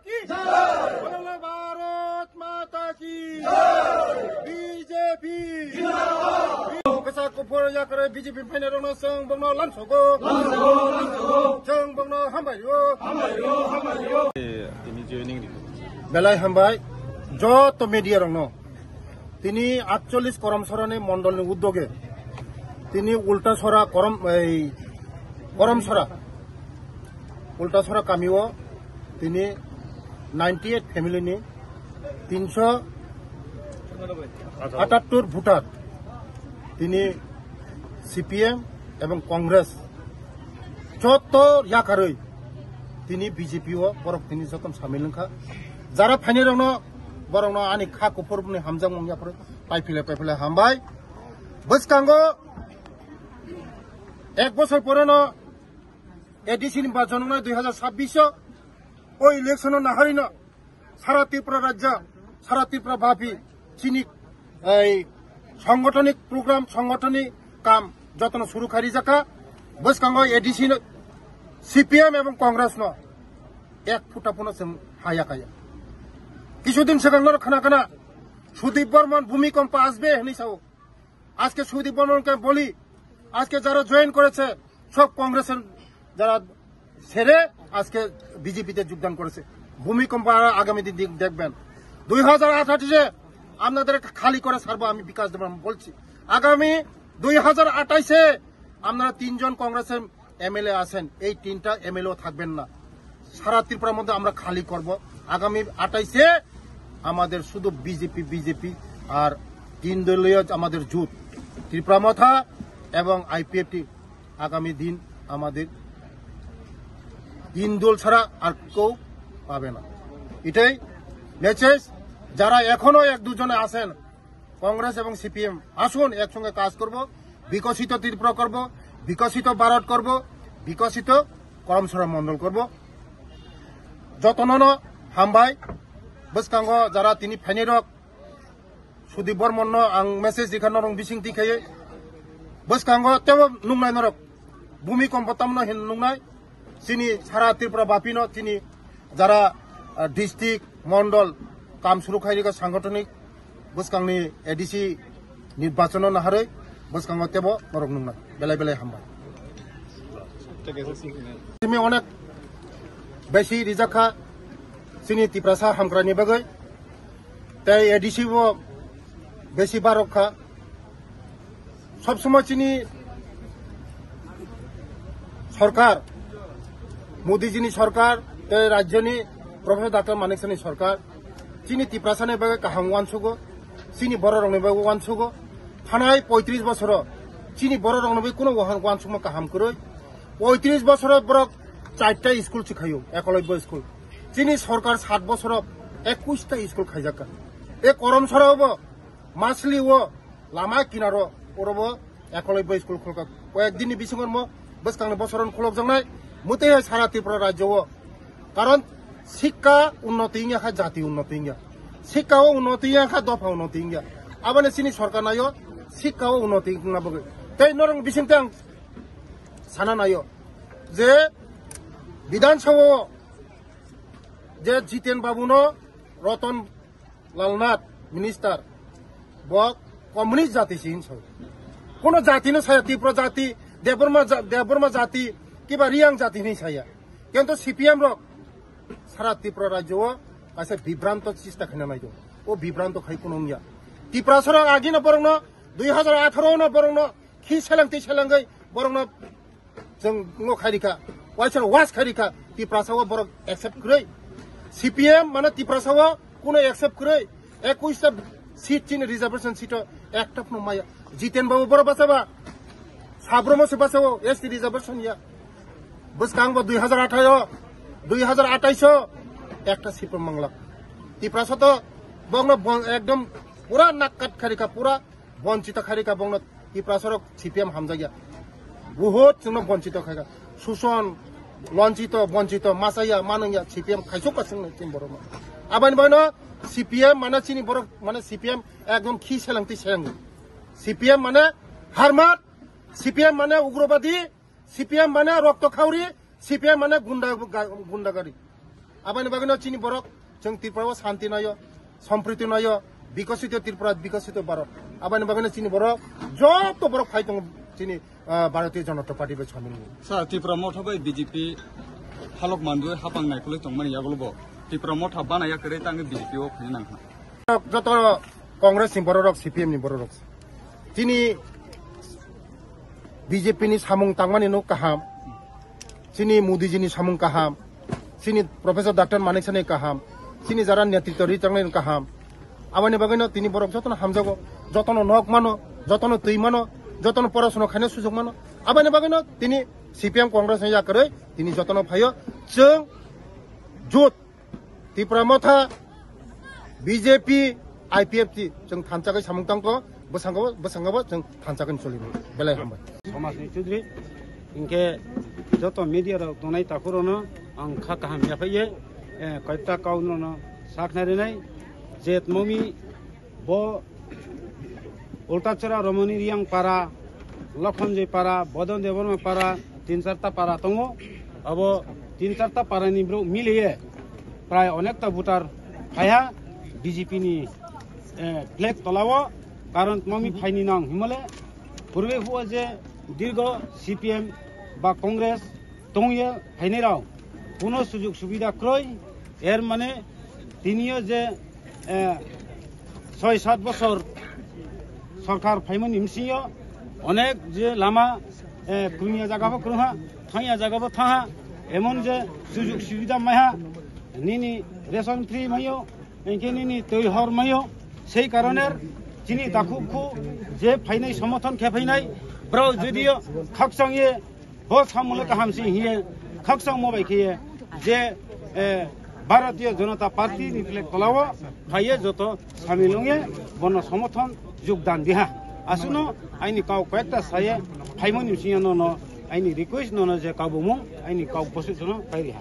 की बोलो भारत माता की बीजेपी कसा कुफर या करे बीजेपी फैने रंग जों बंगनो लांसगो जों बंगनो हामबायो তিনি জয়েনিং বেলায় হামবাই যত মিডিয়া রং তিনি 48 করমসরানি মন্ডলনি উদ্যোগে তিনি উল্টাছড়া উল্টাছড়া কামিও তিনি 98 ফ্যামিলিনি 378 ভোটার তিনি সিপিএম এবং কংগ্রেস যত ইয়াকারই তিনি বিজেপিও বরক তিনি যখন সামিল খা যারা ফাইনে রং বরং আনি খা কুফরনি হামজাং মংয়াফोर পাইফিলে হামবাই বসকাঙ্গো এক বছর পরেনো এডিসি নির্বাচন 2026 ওই ইলেকশন নাহারিন সারা ত্রিপুরা রাজ্য সারা ত্রিপুরা ভাবি চিনি এই সাংগঠনিক প্রোগ্রাম সাংগঠনিক কাম যতন শুরু খারি জাকা বসকাঙ্গো এডিসি সিপিএম এবং কংগ্রেস এক ফুটা পুনঃ হায়া কায়া কিছুদিন সেখানে খানা সুদীপ বর্মন ভূমিকম্প আসবে হিসাব আজকে সুদীপ বর্মনকে বলি আজকে যারা জয়েন করেছে সব কংগ্রেসের যারা ছেড়ে আজকে বিজেপিতে যোগদান করেছে ভূমিকম্প আগামী দিন দেখবেন 2028 আপনাদের খালি করে ছাড়বো আমি বিকাশ দেব বলছি আগামী 2028 আপনারা 3 জন কংগ্রেসের এমএলএ আছেন এই 3টা এমএলএ থাকবেন না সারা ত্রিপুরার মধ্যে আমরা খালি করব আগামী 28 আমাদের শুধু বিজেপি আর 3 দলীয় আমাদের জোট ত্রিপুরা মথা এবং আইপিএফটি আগামী দিন আমাদের 3 দল ছাড়া আর কেউ পাবে না এটাই মেসেজ যারা এখনো এক দুজনে আছেন কংগ্রেস এবং সিপিএম আসুন একসঙ্গে কাজ করব বিকশিত ত্রিপুরা করব বিকশিত ভারত করব বিকশিত করমসরা মন্ডল করব যতন হামবাই বসকাঙ্গ যারা তিনি ফাইনেরক সুদীপ বর্মন আং মেসেজ দিখানো রং বিসিং দিখায়ে বসকাঙ্গ তেও নুংনাই নরক ভূমিকম্প তামনো হিন নুংনাই তিনি সারা ত্রিপুরা বাপিনো তিনি যারা ডিস্ট্রিক্ট মন্ডল কাম শুরু খাইরিকা সাংগঠনিক বসকাংনি এডিসি নির্বাচন নাহারে বসকাঙ্গ তেব নরক নুংনাই বেলায় হামবাই তুমি অনেক বেশি রিজাখা চিনি ত্রিপ্রাসা হামগ্রানি বাগৈ তাই এডিসিও বেশি বারক্ষা সবসময় চিনি সরকার মোদীজিনি সরকার রাজ্যনি প্রফেসর ডাক্তার মানিকসানি সরকার চিনি ত্রিপ্রাসানি বাগৈ কাহাম ওয়ানসুগো চিনি বড় রংনি বাগৈ ওয়ানসুগো থানায় 35 বছর চিনি বড় রংনি কোনো ওয়ানসুগো কাহাম করে 35 বছর বরক 4টা স্কুল শিখাইও একলব্য স্কুল চিনি সরকার 7 বছর 21টা স্কুল খাইজাকা এ করমসরা হব মাছলি ও লামা কিনারো ওরব একলব্য স্কুল খোলকা কয়েকদিননি বিসঙ্গর বসকাংনি বছরন খোলক জানাই মুতে সারা ত্রিপুরা রাজ্য কারণ শিক্ষা উন্নতি ইংয়া জাতি উন্নতি ইংয়া শিক্ষাও উন্নতি ইংয়া দফা উন্নতি ইংয়া আবানে চিনি সরকার নাইও শিক্ষাও উন্নতি নাবগে তাই নরং বিসিংতে সানা নাইও যে বিধানসভা যে জিতেন বাবুনো রতন লালনাথ মিনিস্টার বক কমিউনিস্ট জাতি সিন কোন জাতি না ছায়া ত্রিপুরা জাতি দেববর্মা জাতি কিবা রিয়াং জাতি নেই ছায়া কিন্তু সিপিএম রক সারা ত্রিপুরা রাজ্য কাছে বিভ্রান্ত চেষ্টা খাইনা নাইতো ও বিভ্রান্ত খাই কোনো নিয়া ত্রিপুরা সর আগে না বরং 2018 না বরং খি সেলাংতি সেলাঙ্গৈ বরং जों खारिखा वाइसर वास खारिखा ত্রিপ্রাসাও বরং एक्सेप्ट करे सीपीएम माने ত্রিপ্রাসাও কোনো एक्सेप्ट करे 21টা সিট চিনি রিজার্ভেশন সিট একটা ন মায়া জিতেন বাবু বড় বাসাবা সাব্রমসে বাসাও এসটি রিজার্ভেশন ইয়া বসকাংব 2028 একটা সিট মাংলা ত্রিপ্রাসা তো বংন একদম পুরা নাককাট খারিখা পুরা বঞ্চিত খারিখা বংন ত্রিপ্রাসার সিপিএম হামজাগিয়া বহুত जोंनो বঞ্চিত খাইগা শোষণ লঞ্চিত বঞ্চিত মাসাইয়া মানইয়া সিপিএম খাইছকাसिनो টিম বড় আবানি বয়নো সিপিএম মানে চিনি বড় মানে সিপিএম একদম খি সেলাংতি সেলাঙ্গি সিপিএম মানে হারমাত সিপিএম মানে উগ্রবাদী সিপিএম মানে রক্তখাউরি সিপিএম মানে গুন্ডাগারি Abani bagino chini borok jeng Tripura শান্তি nayo, সম্প্রীতি nayo, বিকশিত ত্রিপুরা বিকশিত Bharat. Abani bagino chini borok joto borok phai tong chini Bharatiya Janata Party be chhamil. Sa Tripura motha bai BJP halok mandu hapang nai kole tongmani yagolobo. Tripura motha bana yakare tangi BJP o phina ha. Joto Congress ni borok CPM ni borok. Chini BJP ni samung tangmani no kaham. Chini Modi ji ni samung kaham. Chini Professor Dr. Manik Sani kaham. Chini jara netritw ritanglen kaham. Abani bagino tini borok jotono hamjago, jotono nok mano, jotono tui mano, jotono porashono khaine sujog mano. Abani bagino tini CPM Congress ni yakare tini jotono phayo jeng jot Tripura motha BJP IPFT jeng thanchagai samung tangko bosangabo jeng thanchagan solino belai hambai. Thomas Chudri inke joto media ra tonai takurono ang kha kaham yapaye kaita kaunono saknari nai jet momi bo ultachara romoni riang para lokhonje para bodon deborma para 3-4টা para tongo abo 3-4টা para ni bro miliye pray onekta voter khaya BJP ni flag tolawo karon momi phaini nang himale purbe huwa je দীর্ঘ CPM বা কংগ্রেস তংয়ে ফাইনেরাও কোনো সুযোগ সুবিধা ক্রয় এর মানে তিনিও যে 6-7 বছর সরকার ফাইমন ইমসিও অনেক যে লামা কুমিয়া জায়গাবো ক্রহা থাইয়া জায়গাবো থাহা এমন যে সুযোগ সুবিধা মাইহা নিনি রেশন ফ্রি মাইও একে নিনি তৈ হর মাইও সেই কারণের যিনি দাখুখু যে ফাইনাই সমর্থন খেফাইনাই Bro, judio khaksang ye ho samule kahamsi hiye khaksang mobai khiye je Bharatiya Janata Party ni flag tolawo khaye joto samilunge bono সমর্থন যোগদান দিহা asuno aini kau koekta saye phaimoni siano no aini request no je kabumu aini kau position kairiha